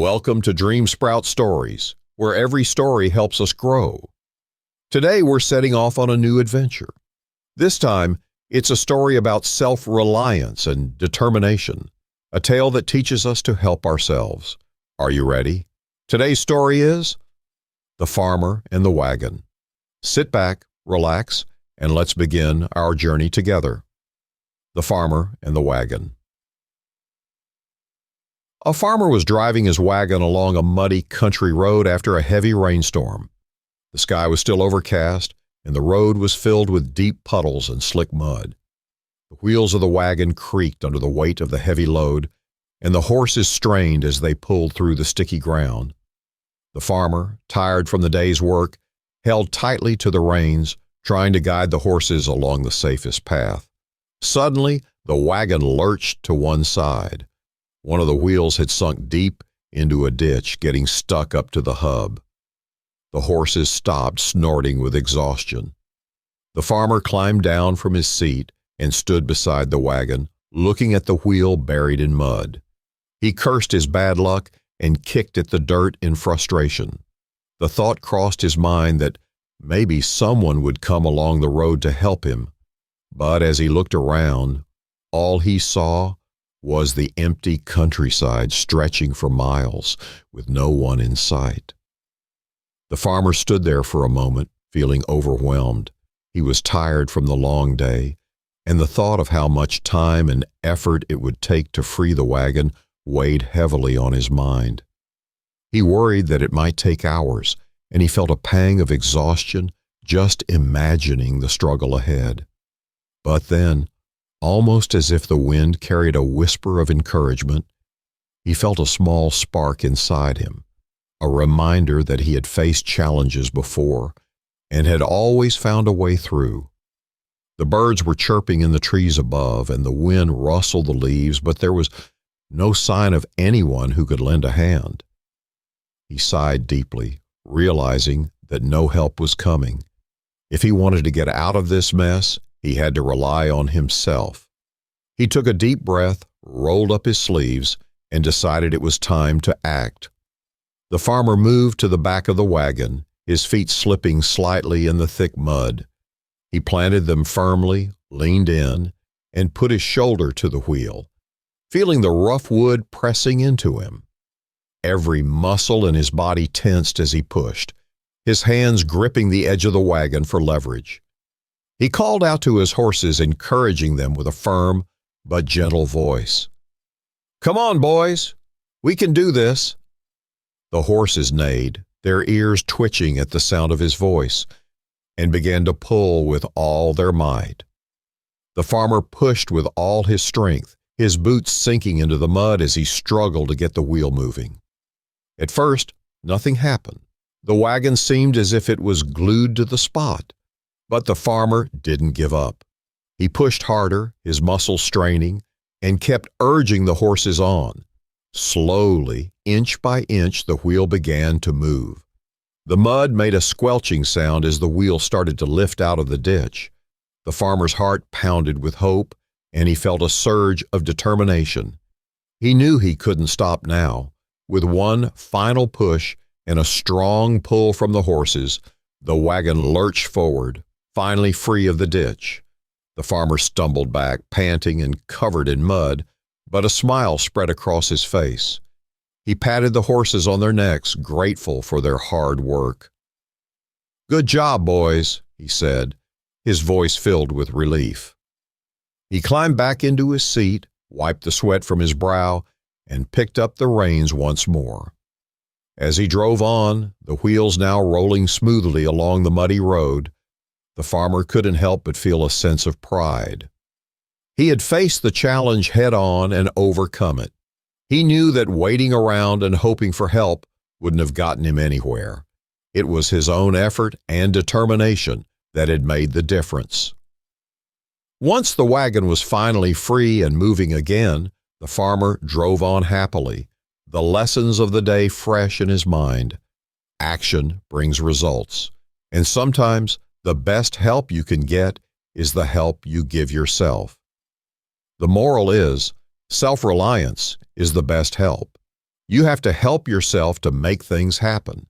Welcome to Dream Sprout Stories, where every story helps us grow. Today we're setting off on a new adventure. This time, it's a story about self-reliance and determination, a tale that teaches us to help ourselves. Are you ready? Today's story is The Farmer and the Wagon. Sit back, relax, and let's begin our journey together. The Farmer and the Wagon. A farmer was driving his wagon along a muddy country road after a heavy rainstorm. The sky was still overcast, and the road was filled with deep puddles and slick mud. The wheels of the wagon creaked under the weight of the heavy load, and the horses strained as they pulled through the sticky ground. The farmer, tired from the day's work, held tightly to the reins, trying to guide the horses along the safest path. Suddenly, the wagon lurched to one side. One of the wheels had sunk deep into a ditch, getting stuck up to the hub. The horses stopped, snorting with exhaustion. The farmer climbed down from his seat and stood beside the wagon, looking at the wheel buried in mud. He cursed his bad luck and kicked at the dirt in frustration. The thought crossed his mind that maybe someone would come along the road to help him. But as he looked around, all he saw was the empty countryside stretching for miles with no one in sight. The farmer stood there for a moment, feeling overwhelmed. He was tired from the long day, and the thought of how much time and effort it would take to free the wagon weighed heavily on his mind. He worried that it might take hours, and he felt a pang of exhaustion just imagining the struggle ahead. But then, almost as if the wind carried a whisper of encouragement, he felt a small spark inside him, a reminder that he had faced challenges before and had always found a way through. The birds were chirping in the trees above, and the wind rustled the leaves, but there was no sign of anyone who could lend a hand. He sighed deeply, realizing that no help was coming. If he wanted to get out of this mess, he had to rely on himself. He took a deep breath, rolled up his sleeves, and decided it was time to act. The farmer moved to the back of the wagon, his feet slipping slightly in the thick mud. He planted them firmly, leaned in, and put his shoulder to the wheel, feeling the rough wood pressing into him. Every muscle in his body tensed as he pushed, his hands gripping the edge of the wagon for leverage. He called out to his horses, encouraging them with a firm but gentle voice. "Come on, boys! We can do this!" The horses neighed, their ears twitching at the sound of his voice, and began to pull with all their might. The farmer pushed with all his strength, his boots sinking into the mud as he struggled to get the wheel moving. At first, nothing happened. The wagon seemed as if it was glued to the spot. But the farmer didn't give up. He pushed harder, his muscles straining, and kept urging the horses on. Slowly, inch by inch, the wheel began to move. The mud made a squelching sound as the wheel started to lift out of the ditch. The farmer's heart pounded with hope, and he felt a surge of determination. He knew he couldn't stop now. With one final push and a strong pull from the horses, the wagon lurched forward, finally free of the ditch. The farmer stumbled back, panting and covered in mud, but a smile spread across his face. He patted the horses on their necks, grateful for their hard work. "Good job, boys," he said, his voice filled with relief. He climbed back into his seat, wiped the sweat from his brow, and picked up the reins once more. As he drove on, the wheels now rolling smoothly along the muddy road, the farmer couldn't help but feel a sense of pride. He had faced the challenge head-on and overcome it. He knew that waiting around and hoping for help wouldn't have gotten him anywhere. It was his own effort and determination that had made the difference. Once the wagon was finally free and moving again, the farmer drove on happily, the lessons of the day fresh in his mind. Action brings results, and sometimes the best help you can get is the help you give yourself. The moral is, self-reliance is the best help. You have to help yourself to make things happen.